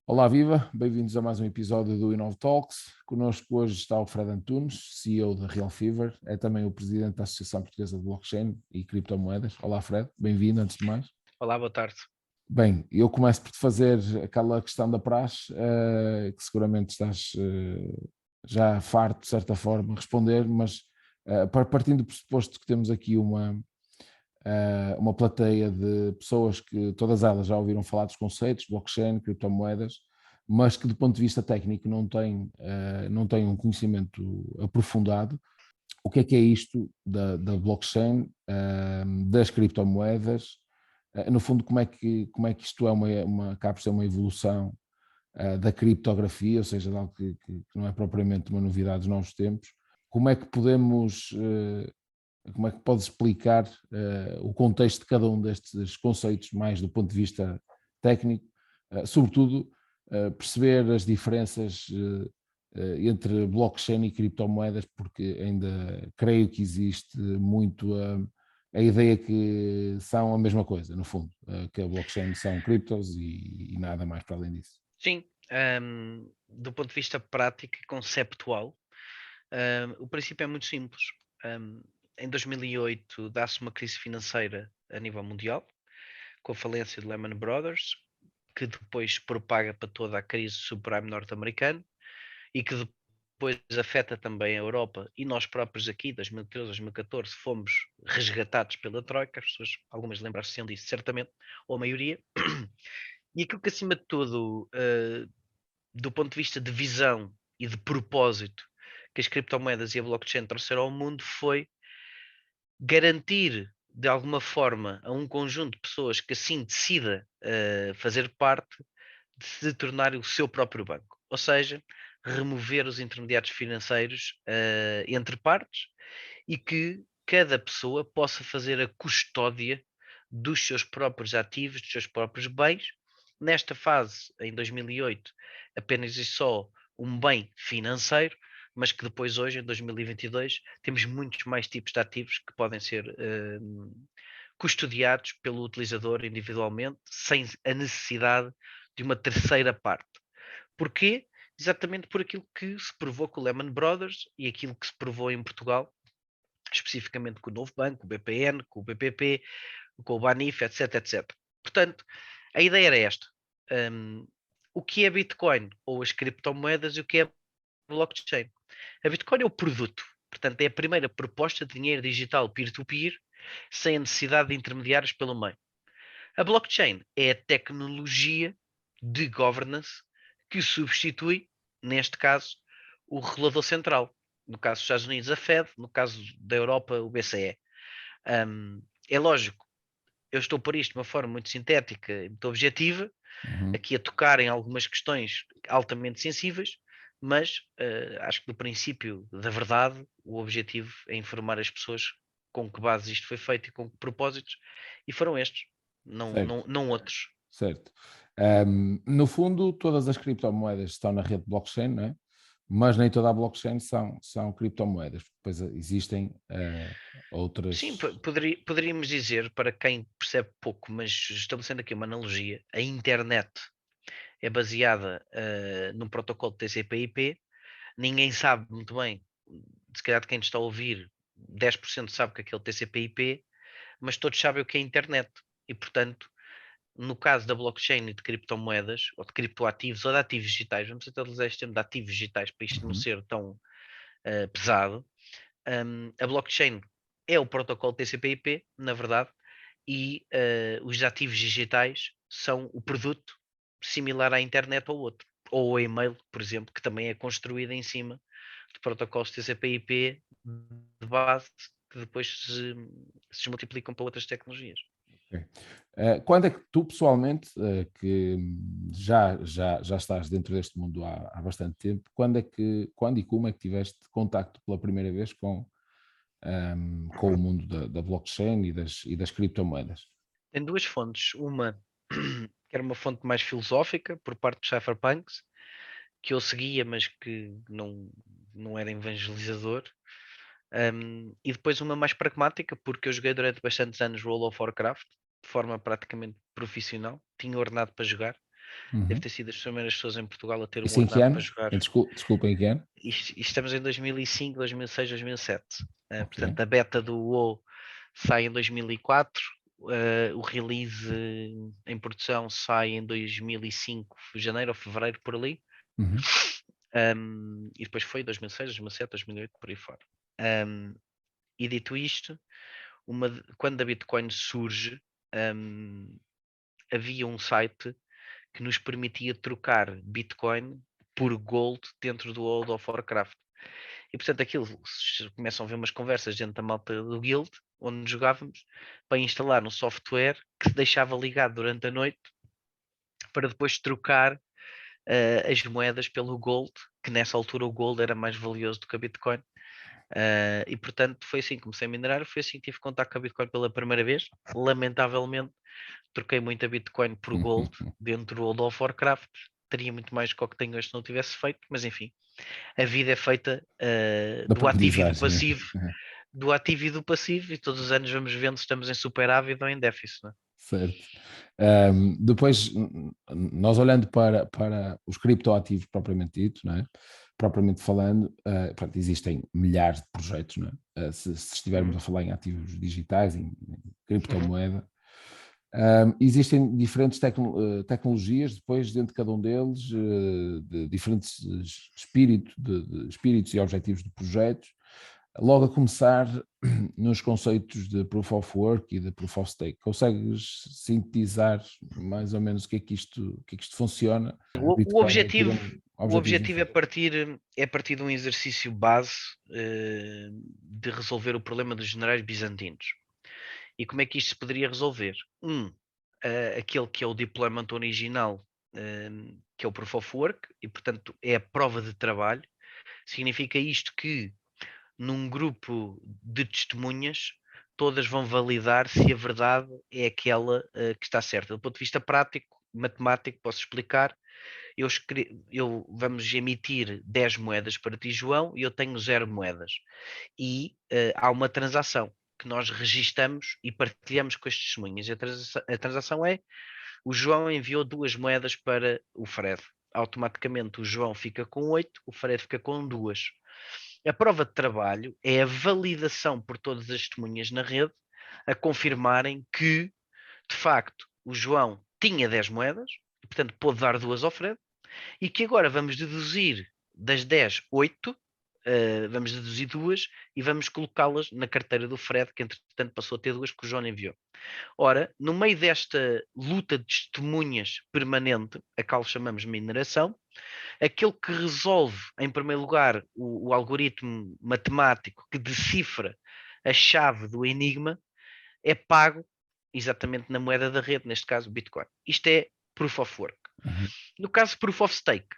Olá, viva! Bem-vindos a mais um episódio do Inov Talks. Connosco hoje está o Fred Antunes, CEO da Real Fever, é também o presidente da Associação Portuguesa de Blockchain e Criptomoedas. Olá, Fred, bem-vindo antes de mais. Olá, boa tarde. Bem, eu começo por te fazer aquela questão da praxe, que seguramente estás já farto, de certa forma, de responder, mas partindo do pressuposto que temos aqui uma plateia de pessoas que todas elas já ouviram falar dos conceitos, blockchain, criptomoedas, mas que do ponto de vista técnico não têm um conhecimento aprofundado. O que é isto da blockchain, das criptomoedas? No fundo, como é que isto é acaba por ser uma evolução da criptografia, ou seja, de algo que não é propriamente uma novidade dos novos tempos? Como é que podemos como é que podes explicar o contexto de cada um destes conceitos, mais do ponto de vista técnico, sobretudo perceber as diferenças entre blockchain e criptomoedas, porque ainda creio que existe muito a ideia que são a mesma coisa, no fundo, que a blockchain são criptos e nada mais para além disso. Sim, do ponto de vista prático e conceptual, o princípio é muito simples. Ahm, Em 2008 dá-se uma crise financeira a nível mundial, com a falência de Lehman Brothers, que depois se propaga para toda a crise subprime norte-americana e que depois afeta também a Europa e nós próprios aqui, 2013, 2014, fomos resgatados pela Troika, as pessoas, algumas lembram-se disso certamente, ou a maioria, e aquilo que acima de tudo do ponto de vista de visão e de propósito que as criptomoedas e a blockchain trouxeram ao mundo foi garantir de alguma forma a um conjunto de pessoas que assim decida fazer parte de se tornar o seu próprio banco. Ou seja, remover os intermediários financeiros entre partes e que cada pessoa possa fazer a custódia dos seus próprios ativos, dos seus próprios bens. Nesta fase, em 2008, apenas e só um bem financeiro, mas que depois hoje, em 2022, temos muitos mais tipos de ativos que podem ser custodiados pelo utilizador individualmente, sem a necessidade de uma terceira parte. Porquê? Exatamente por aquilo que se provou com o Lehman Brothers e aquilo que se provou em Portugal, especificamente com o Novo Banco, o BPN, com o BPP, com o Banif, etc, etc. Portanto, a ideia era esta. Um, o que é Bitcoin ou as criptomoedas e o que é blockchain? A Bitcoin é o produto, portanto, é a primeira proposta de dinheiro digital peer-to-peer, sem a necessidade de intermediários pelo meio. A blockchain é a tecnologia de governance que substitui, neste caso, o regulador central. No caso dos Estados Unidos, a Fed, no caso da Europa, o BCE. É lógico, eu estou por isto de uma forma muito sintética e muito objetiva, Uhum. aqui a tocar em algumas questões altamente sensíveis, mas acho que do princípio da verdade, o objetivo é informar as pessoas com que base isto foi feito e com que propósitos, e foram estes, Certo, não outros. certo. No fundo, todas as criptomoedas estão na rede blockchain, não é? Mas nem toda a blockchain são criptomoedas, porque depois existem Sim, outras. poderíamos dizer, para quem percebe pouco, mas estabelecendo aqui uma analogia, a internet é baseada num protocolo de TCP/IP, ninguém sabe muito bem, se calhar de quem está a ouvir, 10% sabe que aquele TCP/IP, mas todos sabem o que é internet. E, portanto, no caso da blockchain e de criptomoedas, ou de criptoativos, ou de ativos digitais, vamos utilizar este termo de ativos digitais para isto não Uhum. ser tão pesado. A blockchain é o protocolo TCP/IP, na verdade, e os ativos digitais são o produto similar à internet ou outro, ou o e-mail, por exemplo, que também é construído em cima de protocolos TCP/IP de base que depois se multiplicam para outras tecnologias. Ok. Quando é que tu, pessoalmente, que já estás dentro deste mundo há bastante tempo, quando e como é que tiveste contacto pela primeira vez com o mundo da blockchain e das criptomoedas? Tem duas fontes, uma que era uma fonte mais filosófica por parte dos cypherpunks, que eu seguia, mas que não era evangelizador. E depois uma mais pragmática, porque eu joguei durante bastantes anos World of Warcraft, de forma praticamente profissional, tinha ordenado para jogar, Deve ter sido as primeiras pessoas em Portugal a ter um Isso em que ordenado para ano? jogar. Desculpa, em que ano? E estamos em 2005, 2006, 2007. Ok. Portanto, a beta do WoW sai em 2004, o release em produção sai em 2005, janeiro ou fevereiro, por ali. Uhum. E depois foi 2006, 2007, 2008, por aí fora. E dito isto, quando a Bitcoin surge, havia um site que nos permitia trocar Bitcoin por Gold dentro do World of Warcraft. E portanto aquilo, começam a ver umas conversas dentro da malta do Guild, onde jogávamos, para instalar um software que se deixava ligado durante a noite para depois trocar as moedas pelo Gold, que nessa altura o Gold era mais valioso do que a Bitcoin. E portanto foi assim que comecei a minerar, foi assim que tive contato com a Bitcoin pela primeira vez. Lamentavelmente troquei muita Bitcoin por Gold dentro do World of Warcraft. Teria muito mais do que o que tenho hoje se não tivesse feito, mas enfim, a vida é feita Da do ativo e do aprendizagem. passivo, do ativo e do passivo, e todos os anos vamos vendo se estamos em superávit ou em déficit. Não é? Certo. Depois, nós olhando para os criptoativos propriamente dito, não é? Propriamente falando, pronto, existem milhares de projetos, não é? Se estivermos a falar em ativos digitais, em criptomoeda, existem diferentes tecnologias, depois dentro de cada um deles, de diferentes espíritos e objetivos de projetos. Logo a começar nos conceitos de Proof of Work e de Proof of Stake, consegues sintetizar mais ou menos o que é que isto funciona? O Bitcoin aqui objetivo, o objetivos objetivo é partir de um exercício base de resolver o problema dos generais bizantinos. E como é que isto se poderia resolver? Aquele que é o deployment original, que é o Proof of Work, e portanto é a prova de trabalho. Significa isto que num grupo de testemunhas, todas vão validar se a verdade é aquela que está certa. Do ponto de vista prático, matemático, posso explicar. Vamos emitir 10 moedas para ti, João, e eu tenho 0 moedas. E há uma transação que nós registamos e partilhamos com as testemunhas. A transação é: o João enviou 2 moedas para o Fred. Automaticamente o João fica com 8, o Fred fica com 2. A prova de trabalho é a validação por todas as testemunhas na rede a confirmarem que, de facto, o João tinha 10 moedas, e, portanto, pôde dar 2 ao Fred, e que agora vamos deduzir das 10, 8, vamos deduzir 2 e vamos colocá-las na carteira do Fred, que entretanto passou a ter 2 que o João enviou. Ora, no meio desta luta de testemunhas permanente, a qual chamamos mineração, aquele que resolve, em primeiro lugar, o algoritmo matemático que decifra a chave do enigma é pago exatamente na moeda da rede, neste caso Bitcoin. Isto é Proof of Work. Uhum. No caso Proof of Stake,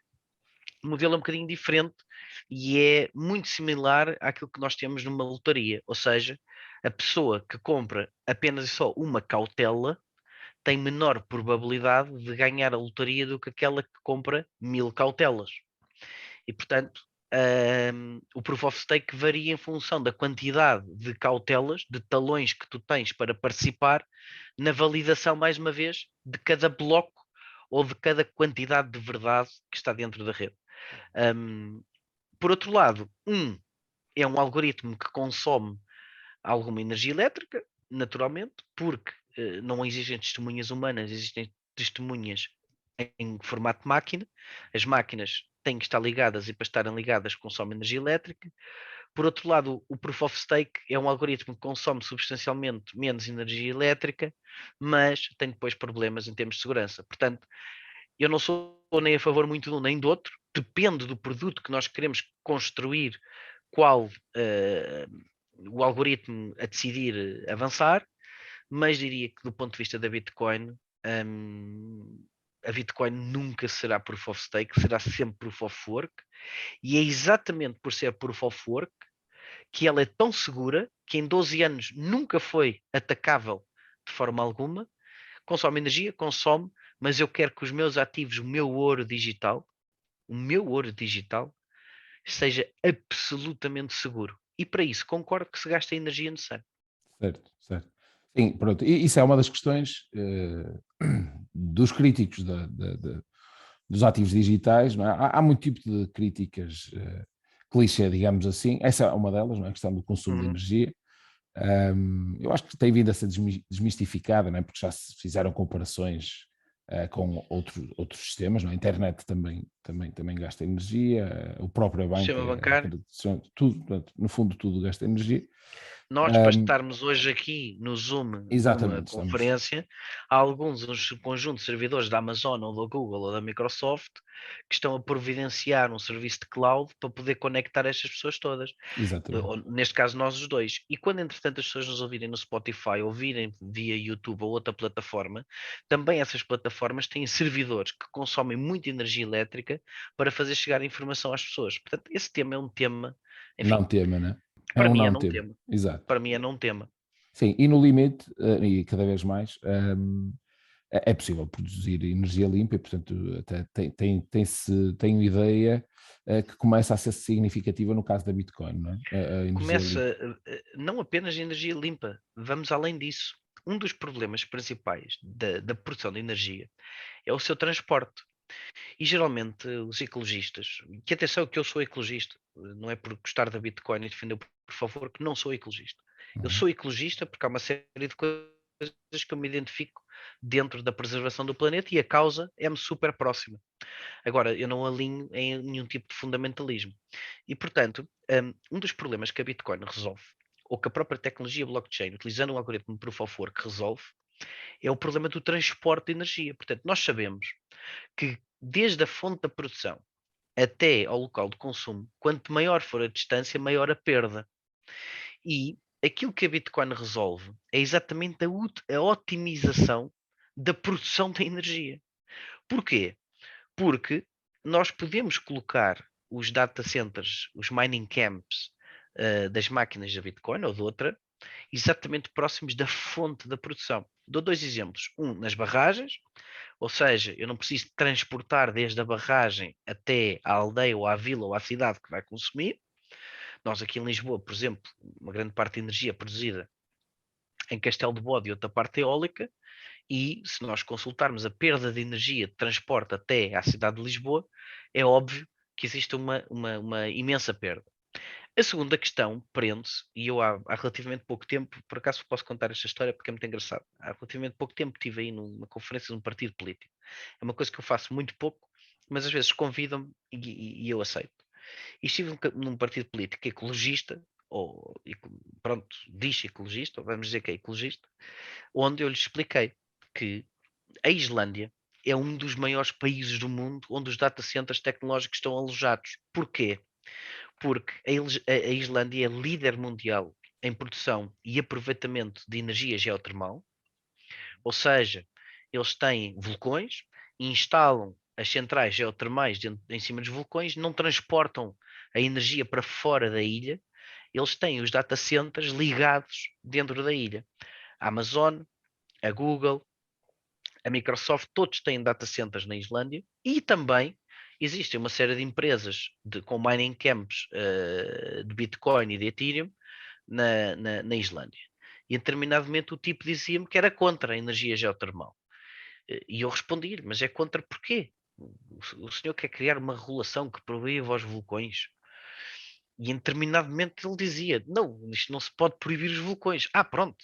o modelo é um bocadinho diferente e é muito similar àquilo que nós temos numa lotaria, ou seja, a pessoa que compra apenas e só uma cautela tem menor probabilidade de ganhar a lotaria do que aquela que compra 1000 cautelas. E, portanto, o Proof of Stake varia em função da quantidade de cautelas, de talões que tu tens para participar na validação, mais uma vez, de cada bloco ou de cada quantidade de verdade que está dentro da rede. Por outro lado, é um algoritmo que consome alguma energia elétrica, naturalmente, porque não existem testemunhas humanas, existem testemunhas em formato de máquina. As máquinas têm que estar ligadas e para estarem ligadas consomem energia elétrica. Por outro lado, o Proof of Stake é um algoritmo que consome substancialmente menos energia elétrica, mas tem depois problemas em termos de segurança. Portanto, eu não sou nem a favor muito de um nem do outro, depende do produto que nós queremos construir, qual o algoritmo a decidir avançar, mas diria que do ponto de vista da Bitcoin, a Bitcoin nunca será Proof of Stake, será sempre Proof of Work, e é exatamente por ser Proof of Work que ela é tão segura que em 12 anos nunca foi atacável de forma alguma, consome energia, consome, mas eu quero que os meus ativos, o meu ouro digital, seja absolutamente seguro. E para isso concordo que se gasta a energia necessária. Certo, certo. Sim, pronto. E isso é uma das questões dos críticos dos ativos digitais, não é? Há muito tipo de críticas clichê, digamos assim. Essa é uma delas, não é? A questão do consumo de energia. Eu acho que tem vindo a ser desmistificada, não é? Porque já se fizeram comparações com outros sistemas, não é? A internet também gasta energia, o próprio banco, Sistema bancário. tudo, portanto, no fundo tudo gasta energia. Nós, para estarmos hoje aqui no Zoom numa Exatamente, estamos, conferência, há alguns um conjunto de servidores da Amazon ou da Google ou da Microsoft que estão a providenciar um serviço de cloud para poder conectar estas pessoas todas. exatamente, Ou, neste caso, nós os dois. E quando, entretanto, as pessoas nos ouvirem no Spotify, ouvirem via YouTube ou outra plataforma, também essas plataformas têm servidores que consomem muita energia elétrica para fazer chegar a informação às pessoas. Portanto, esse tema é um tema, não enfim, tema, né? É para um mim é não não tema, tema. exato. Para mim é não tema. Sim, e no limite, e cada vez mais, é possível produzir energia limpa e, portanto, até tenho ideia que começa a ser significativa no caso da Bitcoin, não é? A energia Começa limpa. não apenas a energia limpa, vamos além disso. Um dos problemas principais da produção de energia é o seu transporte. E geralmente os ecologistas, que atenção que eu sou ecologista, não é por gostar da Bitcoin e defender, por favor, que não sou ecologista. Eu Uhum. sou ecologista porque há uma série de coisas que eu me identifico dentro da preservação do planeta e a causa é-me super próxima. Agora, eu não alinho em nenhum tipo de fundamentalismo. E, portanto, um dos problemas que a Bitcoin resolve, ou que a própria tecnologia blockchain, utilizando um algoritmo de Proof of Work, resolve, é o problema do transporte de energia. Portanto, nós sabemos que desde a fonte da produção até ao local de consumo, quanto maior for a distância, maior a perda. E aquilo que a Bitcoin resolve é exatamente a otimização da produção da energia. Porquê? Porque nós podemos colocar os data centers, os mining camps das máquinas da Bitcoin ou de outra, exatamente próximos da fonte da produção. Dou dois exemplos. Um, nas barragens, ou seja, eu não preciso transportar desde a barragem até à aldeia ou à vila ou à cidade que vai consumir. Nós aqui em Lisboa, por exemplo, uma grande parte de energia produzida em Castelo de Bode e outra parte eólica, e se nós consultarmos a perda de energia de transporte até à cidade de Lisboa, é óbvio que existe uma imensa perda. A segunda questão prende-se, e eu há relativamente pouco tempo, por acaso posso contar esta história porque é muito engraçado. Há relativamente pouco tempo estive aí numa conferência de um partido político. É uma coisa que eu faço muito pouco, mas às vezes convidam-me e eu aceito. E estive num partido político ecologista, ou pronto, diz ecologista, ou vamos dizer que é ecologista, onde eu lhes expliquei que a Islândia é um dos maiores países do mundo onde os data centers tecnológicos estão alojados. Porquê? Porque a Islândia é líder mundial em produção e aproveitamento de energia geotermal, ou seja, eles têm vulcões e instalam as centrais geotermais em cima dos vulcões, não transportam a energia para fora da ilha, eles têm os data centers ligados dentro da ilha. A Amazon, a Google, a Microsoft, todos têm data centers na Islândia e também existem uma série de empresas com mining camps de Bitcoin e de Ethereum na Islândia. E em determinado momento o tipo dizia-me que era contra a energia geotermal. E eu respondi-lhe, mas é contra porquê? O senhor quer criar uma regulação que proíba os vulcões? E em determinado momento ele dizia: não, isto não se pode proibir os vulcões. Ah, pronto,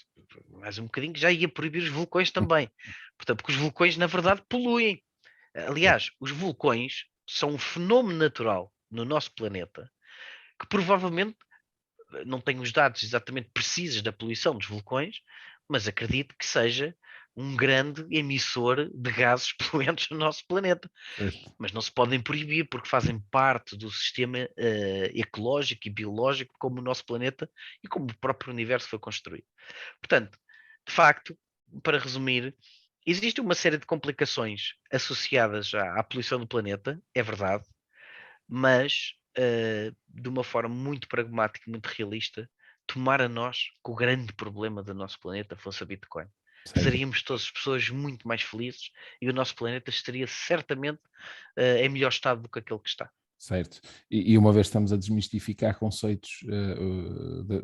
mais um bocadinho já ia proibir os vulcões também. Portanto, porque os vulcões, na verdade, poluem. Aliás, os vulcões são um fenómeno natural no nosso planeta que provavelmente não tenho os dados exatamente precisos da poluição dos vulcões, mas acredito que seja um grande emissor de gases poluentes no nosso planeta. Certo. Mas não se podem proibir porque fazem parte do sistema ecológico e biológico como o nosso planeta e como o próprio universo foi construído. Portanto, de facto, para resumir, existe uma série de complicações associadas à poluição do planeta, é verdade, mas de uma forma muito pragmática, muito realista, tomara nós que o grande problema do nosso planeta fosse a Bitcoin. Certo. Seríamos todas as pessoas muito mais felizes e o nosso planeta estaria certamente em melhor estado do que aquele que está. Certo. E uma vez estamos a desmistificar conceitos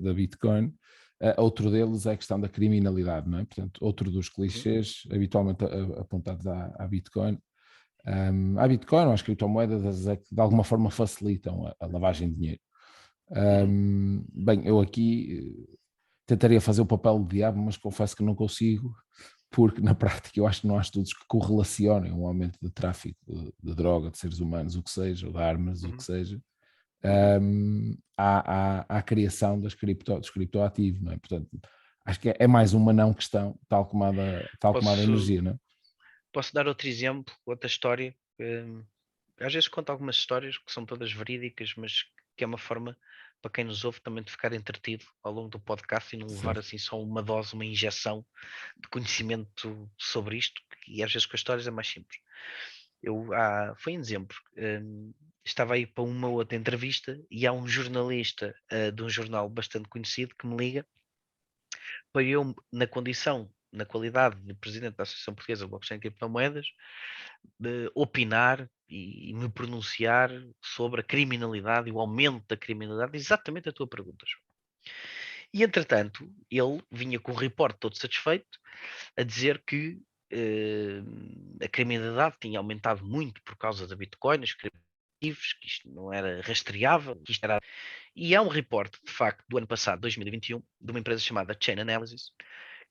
da Bitcoin, outro deles é a questão da criminalidade, não é? Portanto, outro dos Uhum. clichês habitualmente apontados à Bitcoin Há Bitcoin, as criptomoedas é que de alguma forma facilitam a lavagem de dinheiro. Bem, eu aqui tentaria fazer o papel do diabo, mas confesso que não consigo, porque na prática eu acho que não há estudos que correlacionem o aumento de tráfico de droga, de seres humanos, o que seja, ou de armas, o que seja, à criação dos criptoativos, não é? Portanto, acho que é mais uma não questão, tal como a da energia, não é? Posso dar outro exemplo, outra história. Às vezes conto algumas histórias que são todas verídicas, mas que é uma forma para quem nos ouve também de ficar entretido ao longo do podcast e não levar assim só uma dose, uma injeção de conhecimento sobre isto, e às vezes com as histórias é mais simples. Foi um exemplo, estava aí para uma outra entrevista e há um jornalista de um jornal bastante conhecido que me liga para eu, na qualidade de presidente da Associação Portuguesa de Blockchain e Criptomoedas, de opinar e me pronunciar sobre a criminalidade e o aumento da criminalidade, exatamente a tua pergunta, João. E entretanto, ele vinha com um reporte todo satisfeito a dizer que a criminalidade tinha aumentado muito por causa da Bitcoin, os criptoativos, que isto não era rastreável, que isto era... E há um reporte, de facto, do ano passado, 2021, de uma empresa chamada Chain Analysis,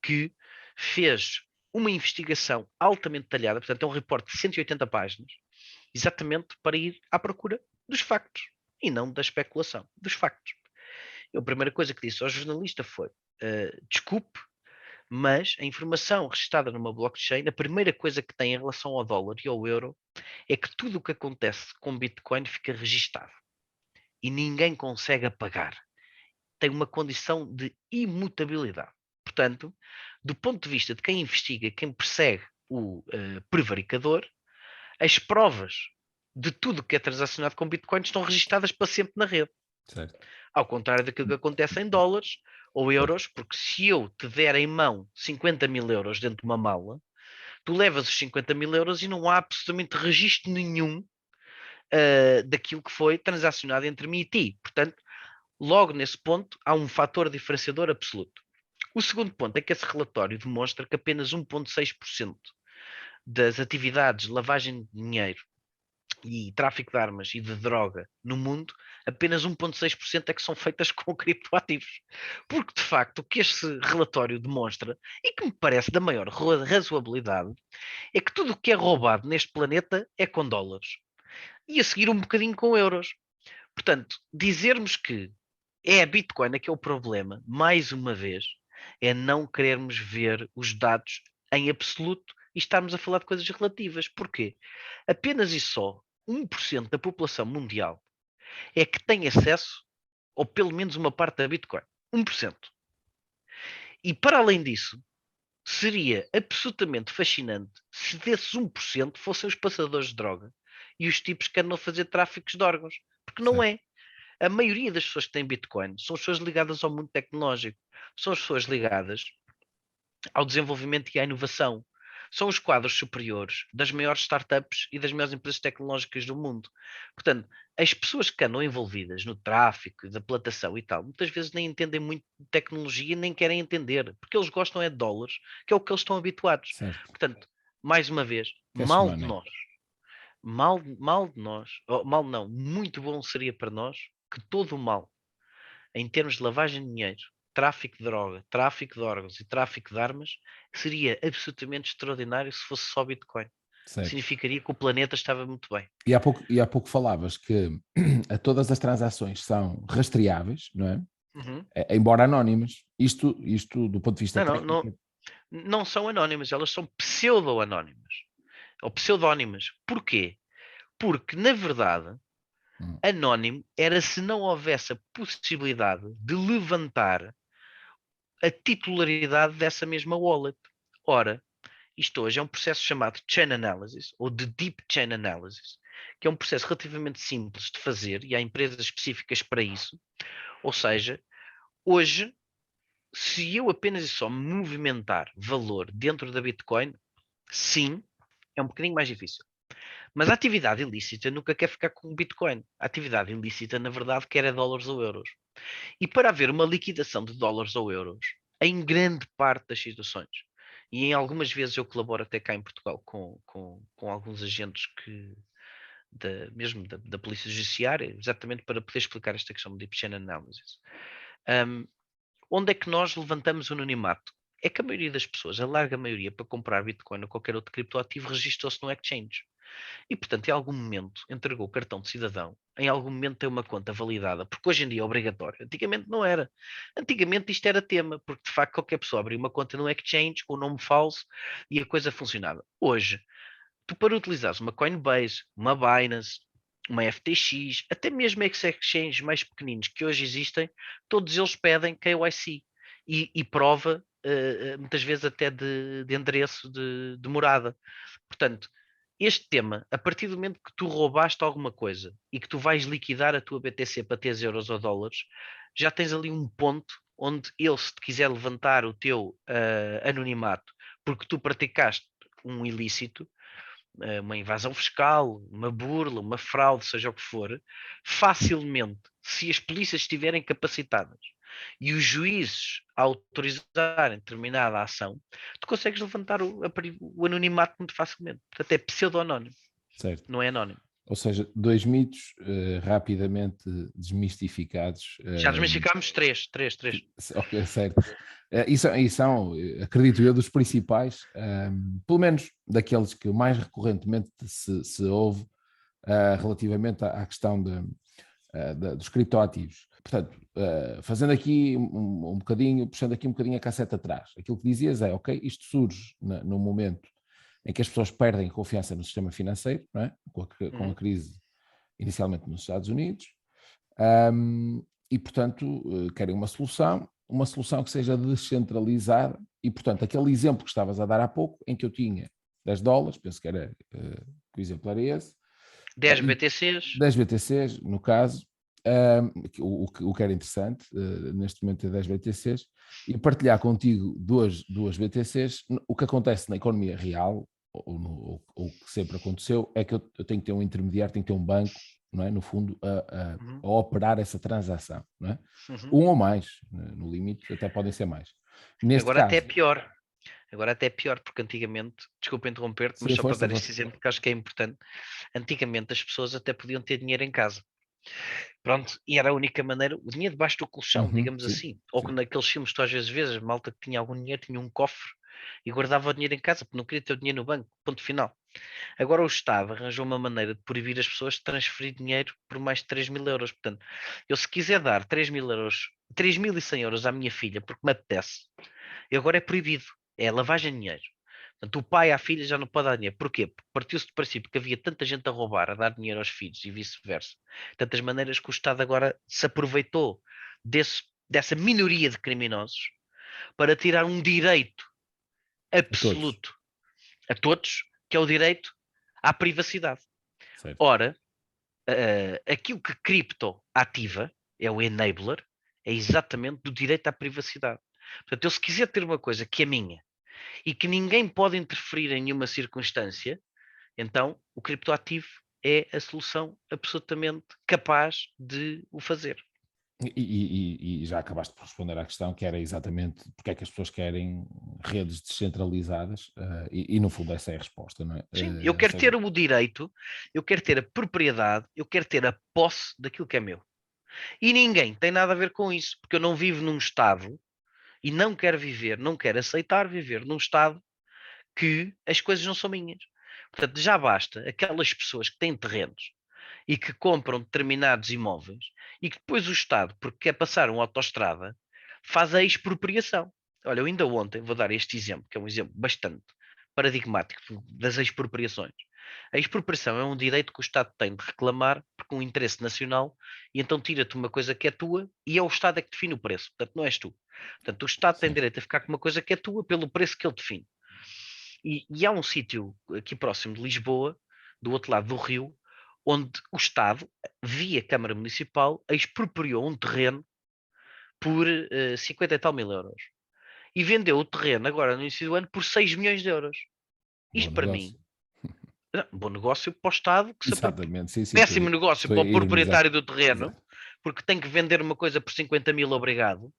que fez uma investigação altamente detalhada, portanto é um reporte de 180 páginas, exatamente para ir à procura dos factos e não da especulação, dos factos. Eu, a primeira coisa que disse ao jornalista foi: desculpe, mas a informação registrada numa blockchain, a primeira coisa que tem em relação ao dólar e ao euro é que tudo o que acontece com Bitcoin fica registado e ninguém consegue apagar. Tem uma condição de imutabilidade. Portanto, do ponto de vista de quem investiga, quem persegue o prevaricador, as provas de tudo que é transacionado com Bitcoin estão registadas para sempre na rede. Certo. Ao contrário daquilo que acontece em dólares ou euros, porque se eu te der em mão 50 mil euros dentro de uma mala, tu levas os 50 mil euros e não há absolutamente registro nenhum daquilo que foi transacionado entre mim e ti. Portanto, logo nesse ponto, há um fator diferenciador absoluto. O segundo ponto é que esse relatório demonstra que apenas 1,6% das atividades de lavagem de dinheiro e tráfico de armas e de droga no mundo, apenas 1,6% é que são feitas com criptoativos. Porque, de facto, o que este relatório demonstra, e que me parece da maior razoabilidade, é que tudo o que é roubado neste planeta é com dólares. E a seguir um bocadinho com euros. Portanto, dizermos que é a Bitcoin que é o problema, mais uma vez, é não querermos ver os dados em absoluto e estarmos a falar de coisas relativas. Porquê? Apenas e só 1% da população mundial é que tem acesso, ou pelo menos uma parte da Bitcoin. 1%. E para além disso, seria absolutamente fascinante se desses 1% fossem os passadores de droga e os tipos que andam a fazer tráficos de órgãos. Porque não é. A maioria das pessoas que têm Bitcoin são pessoas ligadas ao mundo tecnológico, são as pessoas ligadas ao desenvolvimento e à inovação. São os quadros superiores das maiores startups e das maiores empresas tecnológicas do mundo. Portanto, as pessoas que andam envolvidas no tráfico, da plantação e tal, muitas vezes nem entendem muito de tecnologia, nem querem entender, porque eles gostam é de dólares, que é o que eles estão habituados. Certo. Portanto, mais uma vez, Cash mal de money. nós, mal de nós, mal não, muito bom seria para nós que todo o mal, em termos de lavagem de dinheiro, tráfico de droga, tráfico de órgãos e tráfico de armas, seria absolutamente extraordinário se fosse só Bitcoin. Certo. Significaria que o planeta estava muito bem. E há pouco falavas que todas as transações são rastreáveis, não é? Uhum. Embora anónimas. Isto do ponto de vista Não, não, técnico. não são anónimas, elas são pseudo-anónimas. Ou pseudónimas. Porquê? Porque, na verdade, Hum, anónimo era se não houvesse a possibilidade de levantar a titularidade dessa mesma wallet. Ora, isto hoje é um processo chamado Chain Analysis, ou de Deep Chain Analysis, que é um processo relativamente simples de fazer e há empresas específicas para isso. Ou seja, hoje, se eu apenas e só movimentar valor dentro da Bitcoin, sim, é um bocadinho mais difícil. Mas a atividade ilícita nunca quer ficar com Bitcoin. A atividade ilícita, na verdade, quer é dólares ou euros. E para haver uma liquidação de dólares ou euros, em grande parte das situações, e em algumas vezes eu colaboro até cá em Portugal com alguns agentes mesmo da Polícia Judiciária, exatamente para poder explicar esta questão de Deep Analysis. Onde é que nós levantamos o anonimato? É que a maioria das pessoas, a larga maioria, para comprar Bitcoin ou qualquer outro criptoativo, registrou-se no exchange. E, portanto, em algum momento entregou o cartão de cidadão, em algum momento tem uma conta validada, porque hoje em dia é obrigatório. Antigamente não era. Antigamente isto era tema, porque de facto qualquer pessoa abria uma conta no exchange com o nome falso e a coisa funcionava. Hoje, tu para utilizares uma Coinbase, uma Binance, uma FTX, até mesmo exchanges mais pequeninos que hoje existem, todos eles pedem KYC e prova, muitas vezes até de endereço de morada. Portanto, este tema, a partir do momento que tu roubaste alguma coisa e que tu vais liquidar a tua BTC para teres euros ou dólares, já tens ali um ponto onde ele, se te quiser levantar o teu anonimato, porque tu praticaste um ilícito, uma invasão fiscal, uma burla, uma fraude, seja o que for, facilmente, se as polícias estiverem capacitadas e os juízes autorizarem determinada ação, tu consegues levantar o anonimato muito facilmente. Portanto, é pseudo-anónimo, Certo. não é anónimo. Ou seja, 2 mitos rapidamente desmistificados. Já desmistificámos três. Ok, certo. E são, acredito eu, dos principais, pelo menos daqueles que mais recorrentemente se ouve relativamente à questão dos criptoativos. Portanto, fazendo aqui um bocadinho, puxando aqui um bocadinho a cassete atrás, aquilo que dizias é, ok, isto surge no momento em que as pessoas perdem confiança no sistema financeiro, não é? Com a crise inicialmente nos Estados Unidos, e portanto querem uma solução que seja descentralizada, e portanto aquele exemplo que estavas a dar há pouco, em que eu tinha $10, penso que era, que o exemplo era esse, 10 BTCs. 10 BTCs, no caso, o que era interessante, neste momento é 10 BTCs, e partilhar contigo duas BTCs, o que acontece na economia real, ou o que sempre aconteceu, é que eu tenho que ter um intermediário, tenho que ter um banco, não é? No fundo, a operar essa transação, não é? Um ou mais, no limite, até podem ser mais. Neste Agora caso, até é pior. Agora até é pior, porque antigamente, desculpa interromper-te, mas só para dar este exemplo que acho que é importante, antigamente as pessoas até podiam ter dinheiro em casa. Pronto, e era a única maneira, o dinheiro debaixo do colchão, digamos sim, assim. Ou que naqueles filmes que tu às vezes, a malta que tinha algum dinheiro tinha um cofre e guardava o dinheiro em casa, porque não queria ter o dinheiro no banco, ponto final. Agora o Estado arranjou uma maneira de proibir as pessoas de transferir dinheiro por mais de 3.000 euros. Portanto, eu se quiser dar 3.000 euros, 3.100 euros à minha filha, porque me apetece, e agora é proibido, é lavagem de dinheiro. Portanto, o pai à filha já não pode dar dinheiro. Porquê? Porque partiu-se do princípio que havia tanta gente a roubar, a dar dinheiro aos filhos e vice-versa. Tantas maneiras que o Estado agora se aproveitou dessa minoria de criminosos para tirar um direito absoluto a todos, que é o direito à privacidade. certo. Ora, aquilo que cripto ativa é o enabler, é exatamente do direito à privacidade. Portanto, eu se quiser ter uma coisa que é minha e que ninguém pode interferir em nenhuma circunstância, então o criptoativo é a solução absolutamente capaz de o fazer. E já acabaste por responder à questão, que era exatamente porque é que as pessoas querem redes descentralizadas, e no fundo essa é a resposta, não é? Sim, eu quero ter o direito, eu quero ter a propriedade, eu quero ter a posse daquilo que é meu. E ninguém tem nada a ver com isso, porque eu não vivo num Estado e não quero viver, não quero aceitar viver num Estado que as coisas não são minhas. Portanto, já basta aquelas pessoas que têm terrenos e que compram determinados imóveis e que depois o Estado, porque quer passar uma autoestrada, faz a expropriação. Olha, eu ainda ontem vou dar este exemplo, que é um exemplo bastante paradigmático das expropriações. A expropriação é um direito que o Estado tem de reclamar por um interesse nacional e então tira-te uma coisa que é tua e é o Estado é que define o preço, portanto não és tu. Portanto, o Estado tem direito a ficar com uma coisa que é tua pelo preço que ele define. E há um sítio aqui próximo de Lisboa, do outro lado do rio, onde o Estado, via Câmara Municipal, expropriou um terreno por 50 e tal mil euros. E vendeu o terreno agora no início do ano por 6 milhões de euros. Isto para mim, bom negócio para o Estado, Exatamente, sim, péssimo negócio estou para a o ironizar. proprietário do terreno, porque tem que vender uma coisa por 50 mil, obrigado.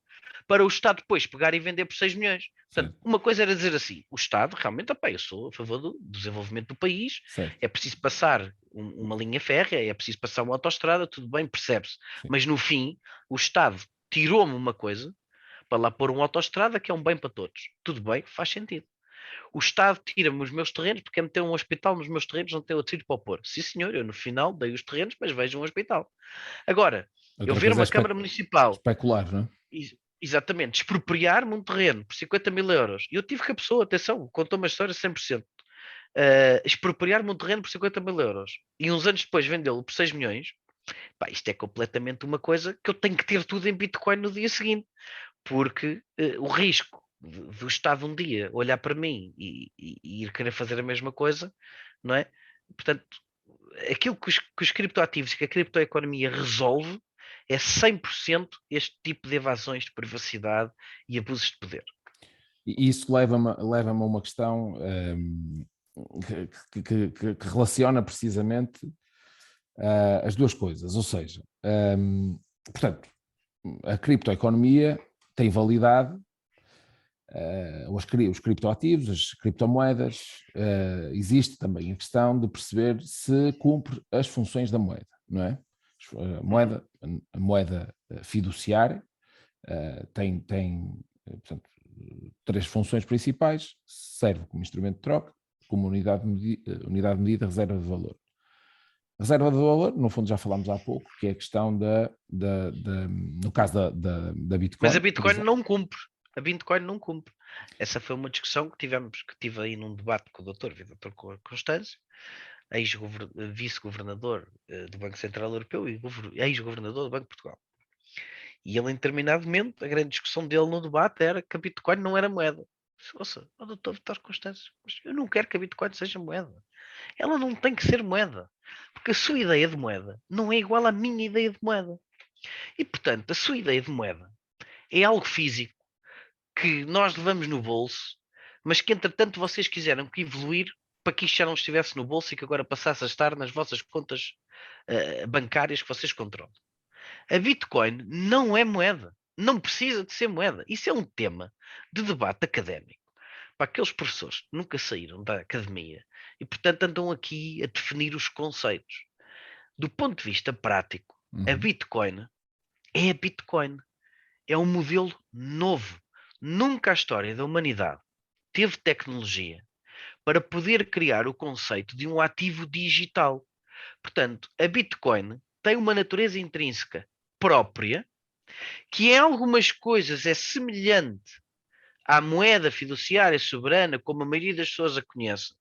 para o Estado depois pegar e vender por 6 milhões. Portanto, certo, uma coisa era dizer assim, o Estado realmente, opa, eu sou a favor do desenvolvimento do país, certo, é preciso passar uma linha férrea, é preciso passar uma autoestrada, tudo bem, percebe-se. sim. Mas no fim, o Estado tirou-me uma coisa para lá pôr uma autoestrada que é um bem para todos. Tudo bem, faz sentido. O Estado tira-me os meus terrenos porque é meter um hospital nos meus terrenos, não tem outro sítio para o pôr. Sim, senhor, eu no final dei os terrenos, mas vejo um hospital. Agora, eu Outra ver coisa é uma Câmara Municipal, especular, não é? exatamente, expropriar-me um terreno por 50 mil euros, e eu tive que a pessoa, atenção, contou uma história 100%, expropriar-me um terreno por 50 mil euros, e uns anos depois vendê-lo por 6 milhões, pá, isto é completamente uma coisa que eu tenho que ter tudo em Bitcoin no dia seguinte, porque o risco do Estado um dia olhar para mim e ir querer fazer a mesma coisa, não é? Portanto, aquilo que os criptoativos, que a criptoeconomia resolve é 100% este tipo de evasões de privacidade e abusos de poder. E isso leva-me a uma questão que relaciona precisamente as duas coisas, ou seja, portanto, a criptoeconomia tem validade, os criptoativos, as criptomoedas, existe também a questão de perceber se cumpre as funções da moeda, não é? A moeda fiduciária tem portanto, três funções principais: serve como instrumento de troca, como unidade de medida, reserva de valor. Reserva de valor, no fundo já falámos há pouco, que é a questão no caso da Mas a Bitcoin, por Bitcoin exemplo. não cumpre. A Bitcoin não cumpre. Essa foi uma discussão que tive aí num debate com o Dr. Constâncio, vice-governador do Banco Central Europeu e ex-governador do Banco de Portugal. E ele, em determinado momento, a grande discussão dele no debate era que a Bitcoin não era moeda. Ouça, o doutor Vitor Constâncio, mas eu não quero que a Bitcoin seja moeda. Ela não tem que ser moeda. Porque a sua ideia de moeda não é igual à minha ideia de moeda. E, portanto, a sua ideia de moeda é algo físico que nós levamos no bolso, mas que, entretanto, vocês quiseram que evoluir para que isto já não estivesse no bolso e que agora passasse a estar nas vossas contas bancárias que vocês controlam. A Bitcoin não é moeda. Não precisa de ser moeda. Isso é um tema de debate académico para aqueles professores que nunca saíram da academia e, portanto, andam aqui a definir os conceitos. Do ponto de vista prático, a Uhum. Bitcoin é a Bitcoin. É um modelo novo. Nunca a história da humanidade teve tecnologia para poder criar o conceito de um ativo digital. Portanto, a Bitcoin tem uma natureza intrínseca própria, que em algumas coisas é semelhante à moeda fiduciária soberana, como a maioria das pessoas a conhece,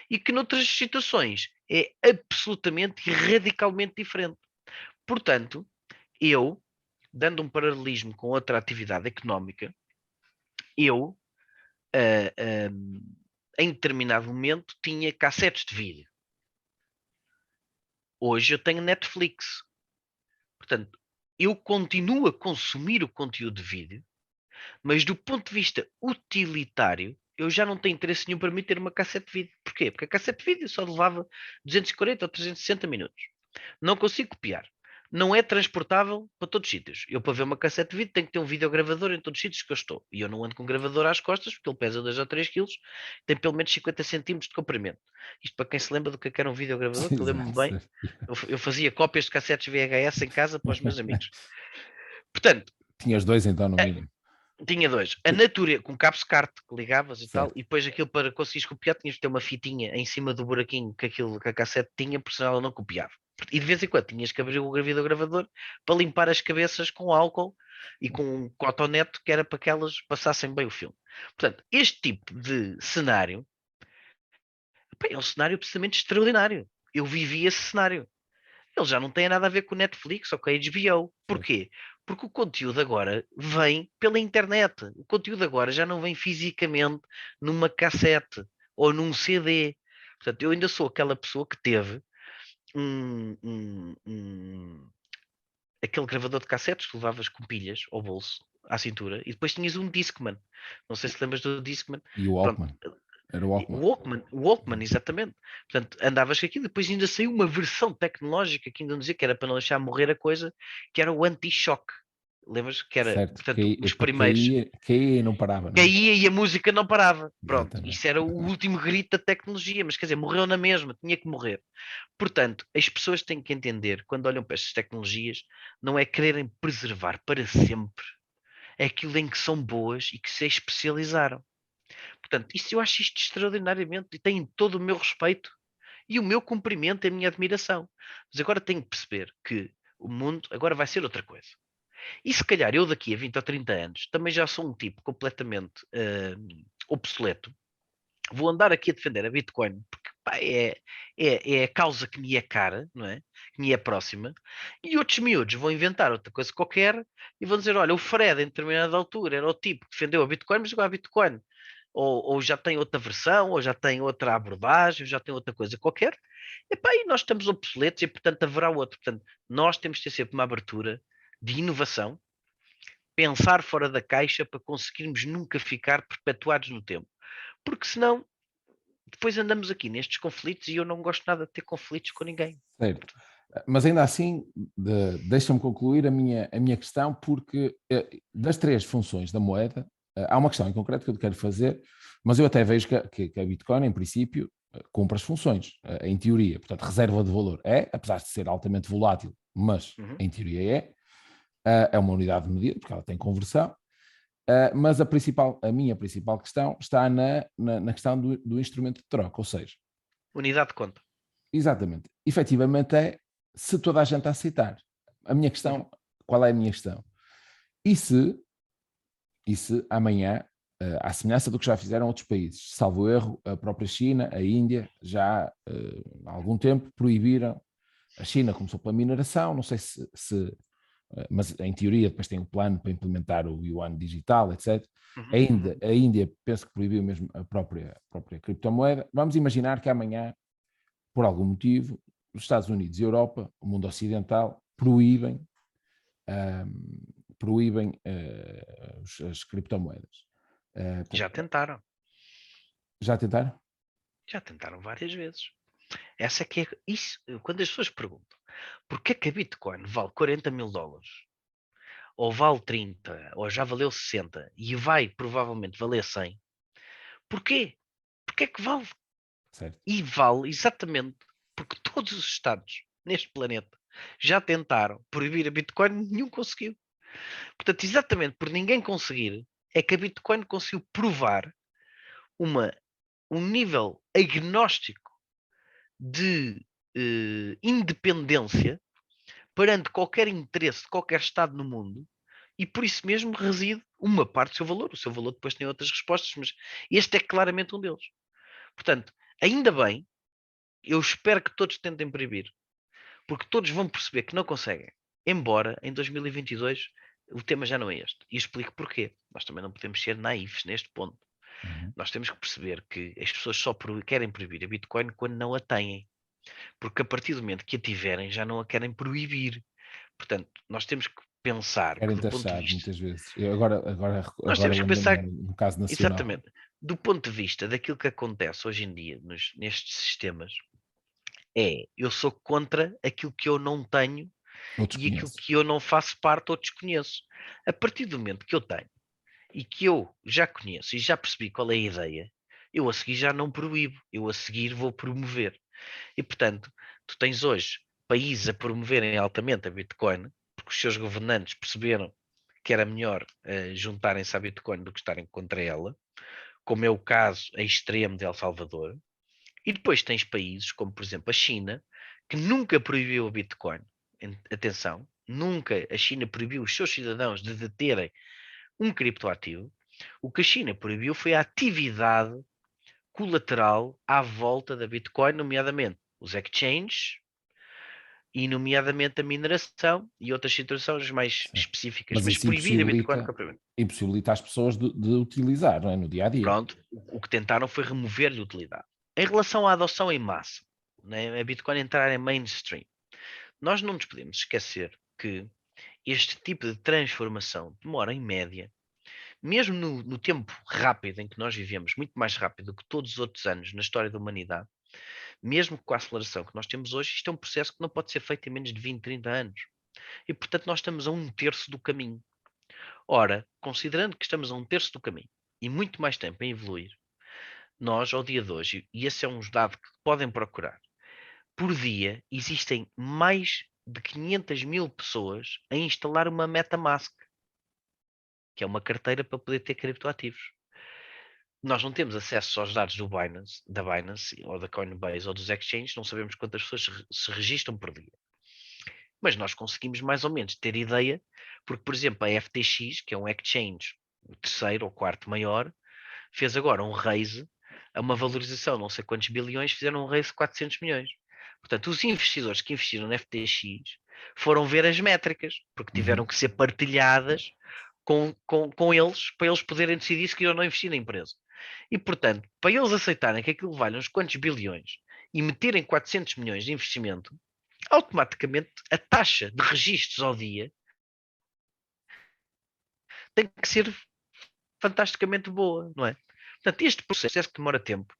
e que noutras situações é absolutamente e radicalmente diferente. Portanto, eu, dando um paralelismo com outra atividade económica, eu, em determinado momento, tinha cassetes de vídeo. Hoje eu tenho Netflix. Portanto, eu continuo a consumir o conteúdo de vídeo, mas do ponto de vista utilitário, eu já não tenho interesse nenhum para mim ter uma cassete de vídeo. Porquê? Porque a cassete de vídeo só levava 240 ou 360 minutos. Não consigo copiar. Não é transportável para todos os sítios. Eu, para ver uma cassete de vídeo, tenho que ter um videogravador em todos os sítios que eu estou. E eu não ando com um gravador às costas, porque ele pesa 2 ou 3 quilos, tem pelo menos 50 centímetros de comprimento. Isto para quem se lembra do que era um videogravador, que eu lembro-me bem. Exato. Eu fazia cópias de cassetes VHS em casa para os meus amigos. Portanto, Tinhas dois então, no mínimo. tinha dois. A natureza, com cabo SCART que ligavas e tal, Certo. e depois aquilo para conseguires copiar tinhas de ter uma fitinha em cima do buraquinho que a cassete tinha, porque senão ela não copiava. E de vez em quando tinhas que abrir o gravador para limpar as cabeças com álcool e com um cotonete que era para que elas passassem bem o filme. Portanto, este tipo de cenário é um cenário absolutamente extraordinário. Eu vivi esse cenário. Ele já não tem nada a ver com o Netflix ou com a HBO. Certo. Porquê? Porque o conteúdo agora vem pela internet. O conteúdo agora já não vem fisicamente numa cassete ou num CD. Portanto, eu ainda sou aquela pessoa que teve um, um, um, aquele gravador de cassetes que levavas com pilhas ao bolso, à cintura, e depois tinhas um Discman. Não sei se lembras do Discman. E o Pronto, Walkman. Era o Walkman. O Walkman, exatamente. Portanto, andavas com aquilo, depois ainda saiu uma versão tecnológica que ainda não dizia que era para não deixar morrer a coisa, que era o anti-choque. Lembras que era, certo, portanto, os primeiros caía e não parava, não é? caía e a música não parava. Pronto, Exatamente, isso era o exatamente. último grito da tecnologia, mas quer dizer, morreu na mesma, tinha que morrer. Portanto, as pessoas têm que entender, quando olham para estas tecnologias, não é quererem preservar para sempre aquilo em que são boas e que se especializaram. Portanto, isso eu acho isto extraordinariamente e tem todo o meu respeito e o meu cumprimento e a minha admiração. Mas agora tenho que perceber que o mundo agora vai ser outra coisa. E se calhar eu daqui a 20 ou 30 anos também já sou um tipo completamente obsoleto. Vou andar aqui a defender a Bitcoin porque pá, é a causa que me é cara, não é? Que me é próxima. E outros miúdos vão inventar outra coisa qualquer e vão dizer: olha, o Fred, em determinada altura, era o tipo que defendeu a Bitcoin, mas agora a Bitcoin. Ou já tem outra versão, ou já tem outra abordagem, ou já tem outra coisa qualquer. E nós estamos obsoletos e, portanto, haverá outro. Portanto, nós temos de ter sempre uma abertura de inovação, pensar fora da caixa para conseguirmos nunca ficar perpetuados no tempo. Porque senão, depois andamos aqui nestes conflitos e eu não gosto nada de ter conflitos com ninguém. Certo. Mas ainda assim, deixa-me concluir a minha questão, porque das três funções da moeda, há uma questão em concreto que eu quero fazer, mas eu até vejo que a Bitcoin, em princípio, cumpre as funções, em teoria. Portanto, reserva de valor apesar de ser altamente volátil, mas Uhum. em teoria é uma unidade de medida, porque ela tem conversão. Mas a minha principal questão está na questão do instrumento de troca, ou seja, Unidade de conta. exatamente, efetivamente se toda a gente aceitar. A minha Uhum. questão, qual é a minha questão? E se amanhã, à semelhança do que já fizeram outros países, salvo erro, a própria China, a Índia, já há algum tempo proibiram, a China começou pela mineração, não sei mas em teoria depois tem um plano para implementar o yuan digital, etc. Uhum. Ainda, Uhum. a Índia penso que proibiu mesmo a própria criptomoeda. Vamos imaginar que amanhã, por algum motivo, os Estados Unidos e a Europa, o mundo ocidental, proíbem as criptomoedas. Já tentaram. Já tentaram? Já tentaram várias vezes. Essa é que é isso. Quando as pessoas perguntam porquê que a Bitcoin vale 40 mil dólares, ou vale 30, ou já valeu 60 e vai provavelmente valer 100, porquê? Porquê é que vale? Certo. E vale exatamente porque todos os Estados neste planeta já tentaram proibir a Bitcoin, nenhum conseguiu. Portanto, exatamente por ninguém conseguir, é que a Bitcoin conseguiu provar uma, um nível agnóstico de independência perante qualquer interesse de qualquer Estado no mundo e por isso mesmo reside uma parte do seu valor. O seu valor depois tem outras respostas, mas este é claramente um deles. Portanto, ainda bem, eu espero que todos tentem proibir, porque todos vão perceber que não conseguem. Embora em 2022 o tema já não é este. E explico porquê. Nós também não podemos ser naivos neste ponto. Uhum. Nós temos que perceber que as pessoas só querem proibir a Bitcoin quando não a têm. Porque a partir do momento que a tiverem, já não a querem proibir. Portanto, nós temos que pensar que Querem do ponto de taxar vista. muitas vezes. Eu agora, Nós agora temos que lembrei-me pensar no caso nacional. exatamente do ponto de vista daquilo que acontece hoje em dia nestes sistemas. Eu sou contra aquilo que eu não tenho Eu e aquilo desconheço. que eu não faço parte ou desconheço. A partir do momento que eu tenho e que eu já conheço e já percebi qual é a ideia, eu a seguir já não proíbo, eu a seguir vou promover. E portanto, tu tens hoje países a promoverem altamente a Bitcoin, porque os seus governantes perceberam que era melhor juntarem-se à Bitcoin do que estarem contra ela, como é o caso a extremo de El Salvador. E depois tens países, como por exemplo a China, que nunca proibiu a Bitcoin. Atenção, nunca a China proibiu os seus cidadãos de deterem um criptoativo. O que a China proibiu foi a atividade colateral à volta da Bitcoin, nomeadamente os exchanges e nomeadamente a mineração e outras situações mais Certo. específicas, Mas mas isso proibir a Bitcoin impossibilita, propriamente. impossibilita as pessoas de utilizar, não é? No dia a dia. Pronto, o que tentaram foi remover-lhe utilidade. Em relação à adoção em massa, né, a Bitcoin entrar em mainstream, nós não nos podemos esquecer que este tipo de transformação demora, em média, mesmo no tempo rápido em que nós vivemos, muito mais rápido do que todos os outros anos na história da humanidade, mesmo com a aceleração que nós temos hoje, isto é um processo que não pode ser feito em menos de 20, 30 anos. E, portanto, nós estamos a um terço do caminho. Ora, considerando que estamos a um terço do caminho e muito mais tempo a evoluir, nós, ao dia de hoje, e esse é um dado que podem procurar, por dia existem mais de 500 mil pessoas a instalar uma MetaMask, que é uma carteira para poder ter criptoativos. Nós não temos acesso aos dados da Binance ou da Coinbase ou dos exchanges, não sabemos quantas pessoas se registram por dia. Mas nós conseguimos mais ou menos ter ideia, porque, por exemplo, a FTX, que é um exchange, o terceiro ou quarto maior, fez agora um raise a uma valorização de não sei quantos bilhões, fizeram um raise de 400 milhões. Portanto, os investidores que investiram na FTX foram ver as métricas, porque tiveram que ser partilhadas com eles, para eles poderem decidir se queriam ou não investir na empresa. E, portanto, para eles aceitarem que aquilo vale uns quantos bilhões e meterem 400 milhões de investimento, automaticamente a taxa de registros ao dia tem que ser fantasticamente boa, não é? Portanto, este processo que demora tempo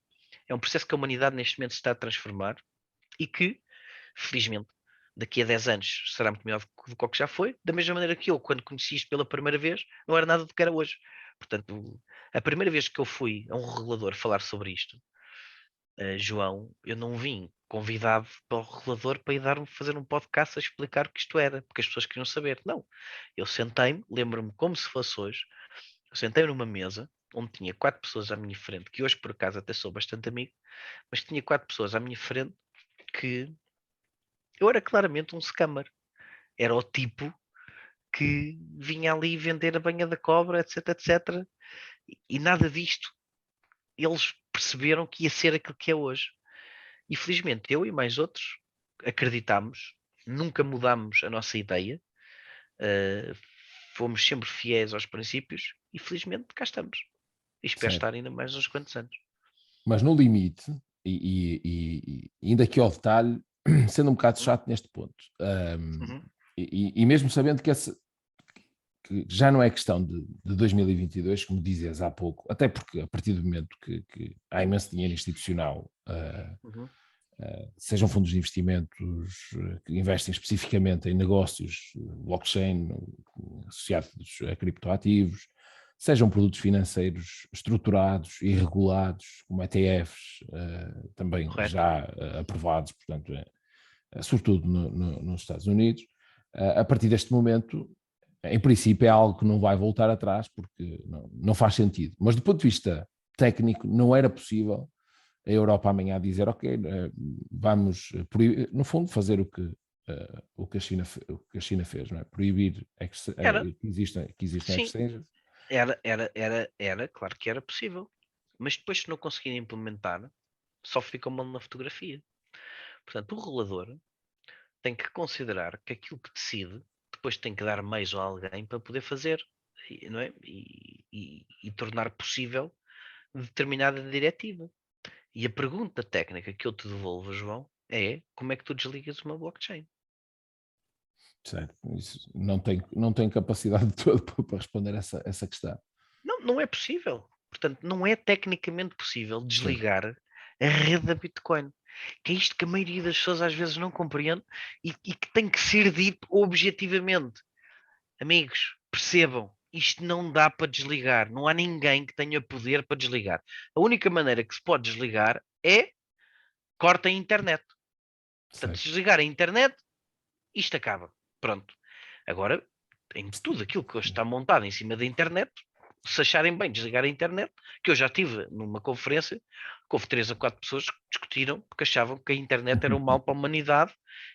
é um processo que a humanidade neste momento está a transformar e que, felizmente, daqui a 10 anos será muito melhor do que o que já foi, da mesma maneira que eu, quando conheci isto pela primeira vez, não era nada do que era hoje. Portanto, a primeira vez que eu fui a um regulador falar sobre isto, João, eu não vim convidado pelo regulador para ir fazer um podcast a explicar o que isto era, porque as pessoas queriam saber. Não. Eu sentei-me, lembro-me como se fosse hoje, eu sentei numa mesa onde tinha 4 pessoas à minha frente, que hoje por acaso até sou bastante amigo, mas tinha 4 pessoas à minha frente que eu era claramente um scammer. Era o tipo que vinha ali vender a banha da cobra, etc, etc. E nada disto eles perceberam que ia ser aquilo que é hoje. E felizmente eu e mais outros acreditámos, nunca mudámos a nossa ideia, uh, fomos sempre fiéis aos princípios e felizmente cá estamos. E espero Certo. estar ainda mais uns quantos anos. Mas no limite, e indo aqui ao detalhe, sendo um bocado Uhum. chato neste ponto, Uhum. e mesmo sabendo que já não é questão de 2022, como dizias há pouco, até porque a partir do momento que há imenso dinheiro institucional, Uhum. sejam fundos de investimentos que investem especificamente em negócios blockchain associados a criptoativos, sejam produtos financeiros estruturados e regulados, como ETFs, também Correto. já aprovados, portanto, sobretudo nos Estados Unidos. A partir deste momento, em princípio, é algo que não vai voltar atrás, porque não faz sentido. Mas do ponto de vista técnico, não era possível a Europa amanhã dizer, ok, vamos, no fundo, fazer o que a China fez, não é? Proibir Era, que existem sim, exchanges. era, claro que era possível. Mas depois, se não conseguirem implementar, só fica mal na fotografia. Portanto, o regulador tem que considerar que aquilo que decide depois tem que dar meios a alguém para poder fazer, não é? E tornar possível determinada diretiva. E a pergunta técnica que eu te devolvo, João, é como é que tu desligas uma blockchain? Certo, isso não tem capacidade de todo para responder essa questão. Não, não é possível. Portanto, não é tecnicamente possível Sim, desligar a rede da Bitcoin. Que é isto que a maioria das pessoas às vezes não compreende e que tem que ser dito objetivamente. Amigos, percebam, isto não dá para desligar. Não há ninguém que tenha poder para desligar. A única maneira que se pode desligar é corta a internet. Portanto, se certo. desligar a internet, isto acaba. Pronto. Agora, em tudo aquilo que hoje está montado em cima da internet, se acharem bem desligar a internet, que eu já tive numa conferência, que houve 3 a 4 pessoas que discutiram porque achavam que a internet era um mal para a humanidade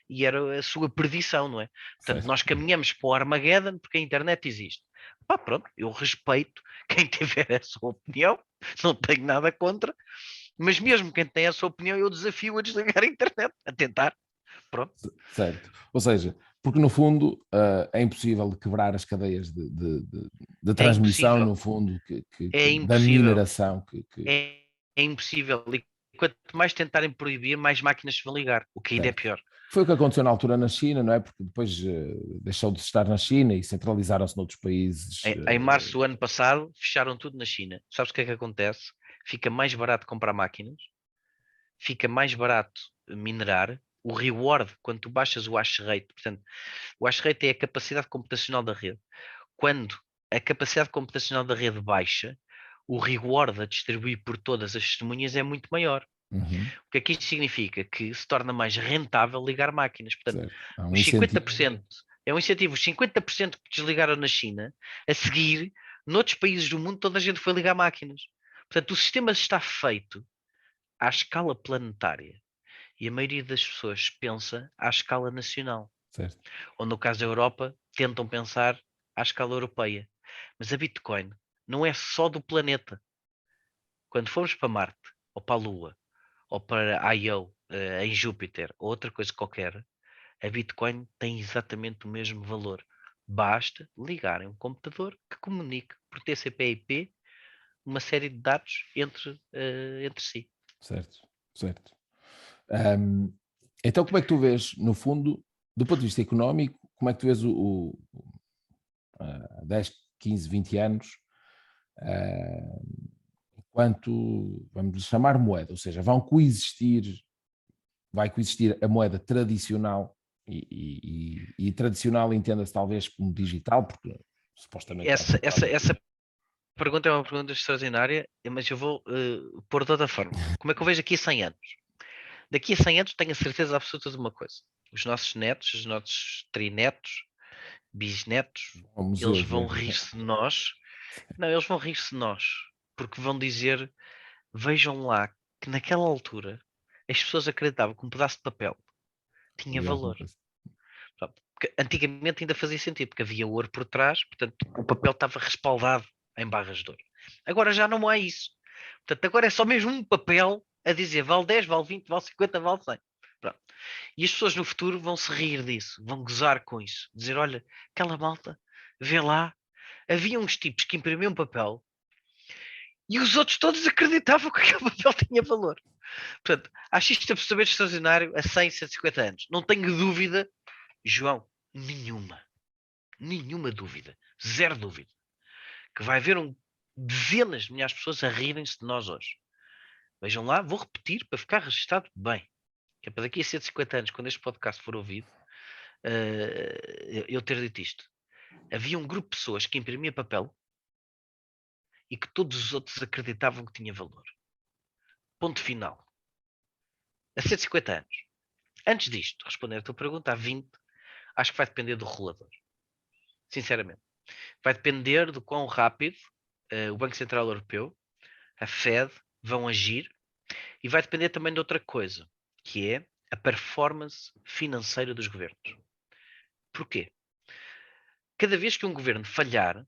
e era a sua perdição, não é? Portanto, Certo. nós caminhamos para o Armageddon porque a internet existe. Pá, pronto, eu respeito quem tiver essa opinião, não tenho nada contra, mas mesmo quem tem essa opinião, eu desafio a desligar a internet, a tentar. Pronto. Certo. Ou seja, porque no fundo é impossível de quebrar as cadeias de É transmissão, impossível. no fundo, É da impossível. mineração. É, é impossível. E quanto mais tentarem proibir, mais máquinas se vão ligar. O que ainda é Certo. pior. Foi o que aconteceu na altura na China, não é? Porque depois deixou de estar na China e centralizaram-se noutros países. Em março do ano passado, fecharam tudo na China. Sabes o que é que acontece? Fica mais barato comprar máquinas, fica mais barato minerar. O reward, quando tu baixas o hash rate, portanto, o hash rate é a capacidade computacional da rede. Quando a capacidade computacional da rede baixa, o rigor de distribuir por todas as testemunhas é muito maior. O que é que isto significa? Que se torna mais rentável ligar máquinas. Portanto, Certo. Há um os incentivo. 50%, é um incentivo, os 50% que desligaram na China, a seguir, noutros países do mundo, toda a gente foi ligar máquinas. Portanto, o sistema está feito à escala planetária e a maioria das pessoas pensa à escala nacional. Certo. Ou no caso da Europa, tentam pensar à escala europeia. Mas a Bitcoin não é só do planeta. Quando formos para Marte, ou para a Lua, ou para Io, em Júpiter, ou outra coisa qualquer, a Bitcoin tem exatamente o mesmo valor. Basta ligarem um computador que comunique por TCP/IP uma série de dados entre si. Certo. Certo. Então, como é que tu vês, no fundo, do ponto de vista económico, como é que tu vês há 10, 15, 20 anos, enquanto, vamos chamar moeda, ou seja, vai coexistir a moeda tradicional e tradicional entenda-se talvez como digital, porque supostamente vai Essa, ser essa, algo. essa pergunta é uma pergunta extraordinária, mas eu vou pôr de outra forma. Como é que eu vejo aqui a 100 anos? Daqui a 100 anos tenho a certeza absoluta de uma coisa. Os nossos netos, os nossos trinetos, bisnetos, Ao museu eles ver. vão rir-se de nós. Não, eles vão rir-se de nós. Porque vão dizer, vejam lá, que naquela altura as pessoas acreditavam que um pedaço de papel tinha E alguma valor. coisa. Porque antigamente ainda fazia sentido, porque havia ouro por trás, portanto o papel estava respaldado em barras de ouro. Agora já não há isso. Portanto, agora é só mesmo um papel a dizer vale 10, vale 20, vale 50, vale 100. Pronto. E as pessoas no futuro vão se rir disso, vão gozar com isso. Dizer, olha, aquela malta, vê lá, havia uns tipos que imprimiam papel e os outros todos acreditavam que aquele papel tinha valor. Portanto, acho isto absolutamente extraordinário a 100, 150 anos. Não tenho dúvida, João, nenhuma dúvida, zero dúvida, que vai haver dezenas de milhares de pessoas a rirem-se de nós hoje. Vejam lá, vou repetir para ficar registado bem. Que é para daqui a 150 anos, quando este podcast for ouvido, eu ter dito isto. Havia um grupo de pessoas que imprimia papel e que todos os outros acreditavam que tinha valor. Ponto final. A 150 anos. Antes disto, responder a tua pergunta, há 20, acho que vai depender do regulador. Sinceramente. Vai depender do quão rápido o Banco Central Europeu, a Fed, vão agir e vai depender também de outra coisa, que é a performance financeira dos governos. Porquê? Cada vez que um governo falhar,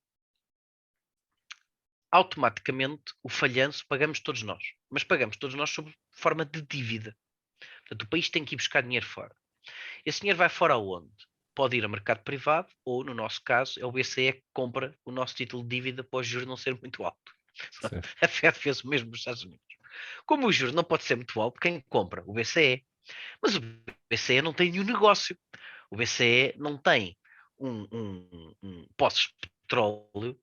automaticamente o falhanço pagamos todos nós. Mas pagamos todos nós sob forma de dívida. Portanto, o país tem que ir buscar dinheiro fora. Esse dinheiro vai fora aonde? Pode ir a mercado privado ou, no nosso caso, é o BCE que compra o nosso título de dívida para o juro não ser muito alto. Certo. A Fed fez o mesmo nos Estados Unidos. Como o juro não pode ser muito alto, quem compra? O BCE. Mas o BCE não tem nenhum negócio. O BCE não tem poços de petróleo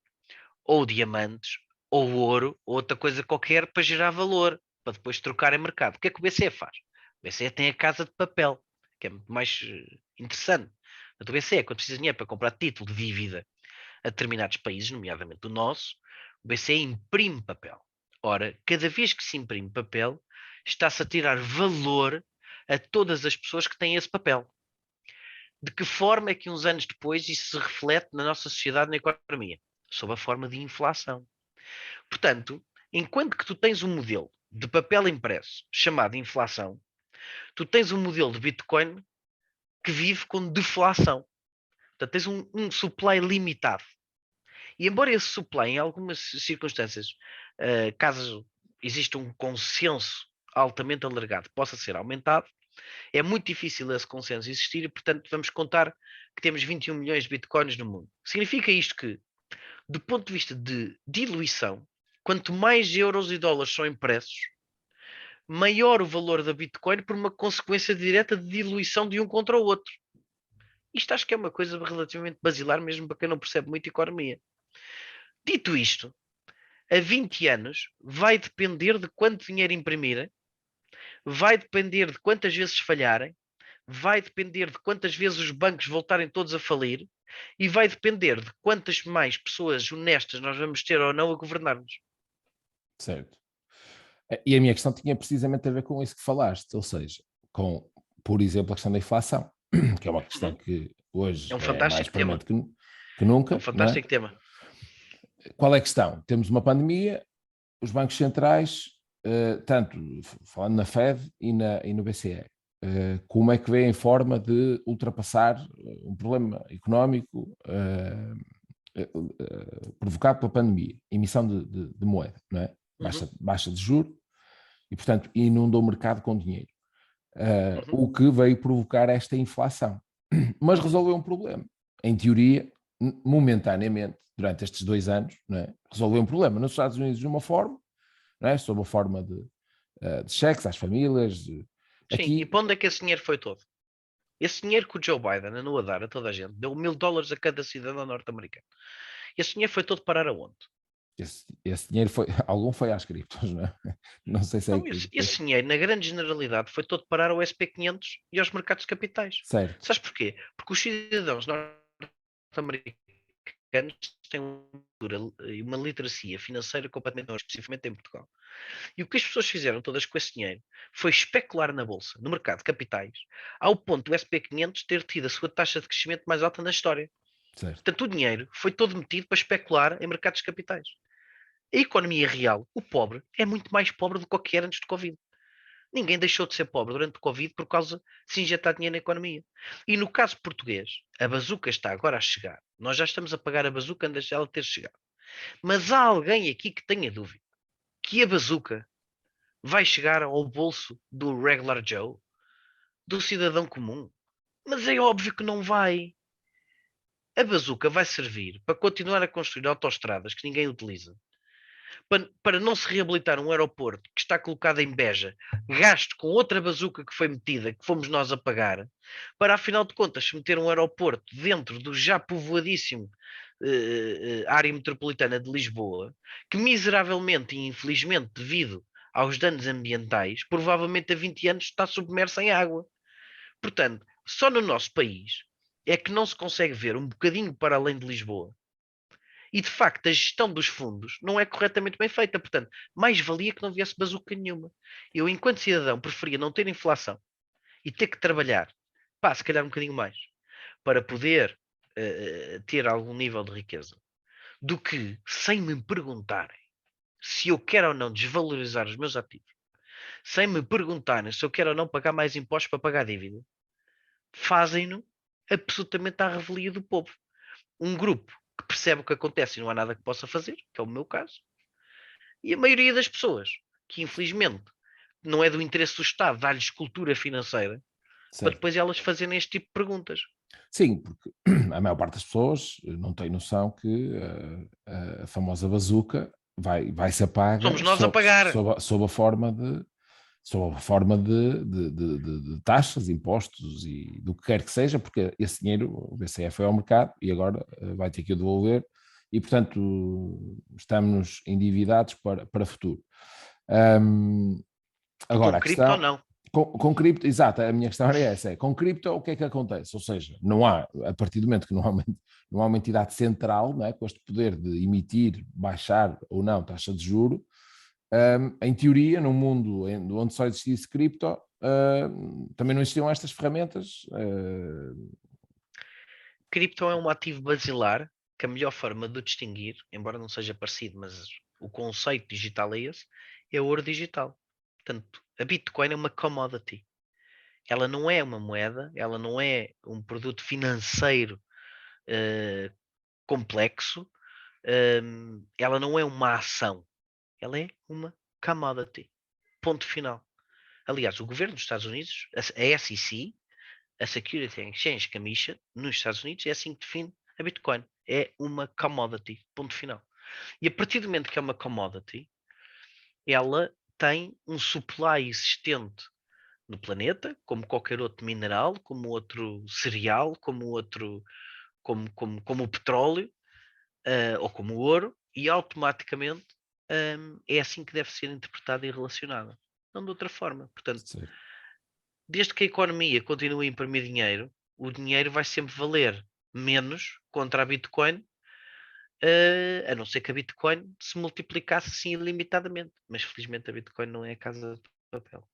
ou diamantes ou ouro ou outra coisa qualquer para gerar valor, para depois trocar em mercado. O que é que o BCE faz? O BCE tem a casa de papel, que é muito mais interessante. O BCE, quando precisa de dinheiro para comprar título de dívida a determinados países, nomeadamente o nosso, o BCE imprime papel. Ora, cada vez que se imprime papel, está-se a tirar valor a todas as pessoas que têm esse papel. De que forma é que uns anos depois isso se reflete na nossa sociedade e na economia? Sob a forma de inflação. Portanto, enquanto que tu tens um modelo de papel impresso chamado inflação, tu tens um modelo de Bitcoin que vive com deflação. Portanto, tens um supply limitado. E embora esse supply, em algumas circunstâncias, caso exista um consenso altamente alargado, possa ser aumentado, é muito difícil esse consenso existir e, portanto, vamos contar que temos 21 milhões de bitcoins no mundo. Significa isto que, do ponto de vista de diluição, quanto mais euros e dólares são impressos, maior o valor da Bitcoin por uma consequência direta de diluição de um contra o outro. Isto acho que é uma coisa relativamente basilar, mesmo para quem não percebe muito economia. Dito isto, a 20 anos vai depender de quanto dinheiro imprimirem, vai depender de quantas vezes falharem, vai depender de quantas vezes os bancos voltarem todos a falir e vai depender de quantas mais pessoas honestas nós vamos ter ou não a governar-nos. Certo. E a minha questão tinha precisamente a ver com isso que falaste, ou seja, com, por exemplo, a questão da inflação, que é uma questão Uhum. que É hoje um é mais fantástico tema. premente que É um nunca, não é? fantástico tema. Qual é a questão? Temos uma pandemia, os bancos centrais, tanto falando na Fed e no BCE, como é que vê em forma de ultrapassar um problema económico provocado pela pandemia, emissão de moeda, não é? Uhum. Baixa de juros e, portanto, inunda o mercado com dinheiro. Uhum. O que veio provocar esta inflação. Mas Uhum. resolveu um problema. Em teoria, momentaneamente, durante estes 2 anos, não é? Resolveu um problema. Nos Estados Unidos, de uma forma, não é? Sob a forma de cheques às famílias. Sim, e Aqui, para onde é que esse dinheiro foi todo? Esse dinheiro que o Joe Biden andou a dar a toda a gente, deu $1000 a cada cidadão norte-americano. Esse dinheiro foi todo parar aonde? esse dinheiro foi, algum foi às criptos, não é? Não sei se é Não, aqui. esse dinheiro, na grande generalidade, foi todo parar ao SP500 e aos mercados de capitais. Certo, Sabes porquê? Porque os cidadãos norte-americanos têm uma literacia financeira completamente nova, especificamente em Portugal. E o que as pessoas fizeram todas com esse dinheiro foi especular na bolsa, no mercado de capitais, ao ponto do SP500 ter tido a sua taxa de crescimento mais alta na história. certo. Portanto, o dinheiro foi todo metido para especular em mercados de capitais. A economia real, o pobre, é muito mais pobre do que o que era antes do Covid. Ninguém deixou de ser pobre durante o Covid por causa de se injetar dinheiro na economia. E no caso português, a bazuca está agora a chegar. Nós já estamos a pagar a bazuca antes dela ter chegado. Mas há alguém aqui que tenha dúvida que a bazuca vai chegar ao bolso do regular Joe, do cidadão comum? Mas é óbvio que não vai. A bazuca vai servir para continuar a construir autoestradas que ninguém utiliza, para não se reabilitar um aeroporto que está colocado em Beja, gasto com outra bazuca que foi metida, que fomos nós a pagar, para afinal de contas se meter um aeroporto dentro do já povoadíssimo área metropolitana de Lisboa, que miseravelmente e infelizmente devido aos danos ambientais, provavelmente há 20 anos está submersa em água. Portanto, só no nosso país é que não se consegue ver um bocadinho para além de Lisboa. E de facto, a gestão dos fundos não é corretamente bem feita. Portanto, mais valia que não viesse bazuca nenhuma. Eu, enquanto cidadão, preferia não ter inflação e ter que trabalhar, pá, se calhar um bocadinho mais, para poder ter algum nível de riqueza, do que, sem me perguntarem se eu quero ou não desvalorizar os meus ativos, sem me perguntarem se eu quero ou não pagar mais impostos para pagar dívida, fazem-no absolutamente à revelia do povo. Um grupo que percebe o que acontece e não há nada que possa fazer, que é o meu caso, e a maioria das pessoas, que infelizmente não é do interesse do Estado dar-lhes cultura financeira, para Certo. depois elas fazerem este tipo de perguntas. Sim, porque a maior parte das pessoas não tem noção que a famosa bazuca vai-se Somos apaga nós a pagar. sob a forma sob a forma de taxas, impostos e do que quer que seja, porque esse dinheiro, o BCE foi ao mercado e agora vai ter que o devolver e, portanto, estamos endividados para futuro. Agora, Com a cripto ou questão, não. com cripto, exato, a minha questão era essa, com cripto o que é que acontece? Ou seja, não há, a partir do momento que não há uma entidade central, não é, com este poder de emitir, baixar ou não taxa de juro, em teoria, num mundo onde só existisse cripto, também não existiam estas ferramentas. Cripto é um ativo basilar que a melhor forma de o distinguir, embora não seja parecido, mas o conceito digital é esse, é o ouro digital. Portanto, a Bitcoin é uma commodity. Ela não é uma moeda, ela não é um produto financeiro uh, complexo, ela não é uma ação, ela é uma commodity. Ponto final. Aliás, o governo dos Estados Unidos, a SEC, a Security and Exchange Commission, nos Estados Unidos, é assim que define a Bitcoin. É uma commodity. Ponto final. E a partir do momento que é uma commodity, ela tem um supply existente no planeta, como qualquer outro mineral, como outro cereal, como outro, como o petróleo, ou como o ouro, e automaticamente é assim que deve ser interpretada e relacionada. Não de outra forma. Portanto, Certo. desde que a economia continue a imprimir dinheiro, o dinheiro vai sempre valer menos contra a Bitcoin, a não ser que a Bitcoin se multiplicasse assim ilimitadamente. Mas felizmente a Bitcoin não é a casa de papel.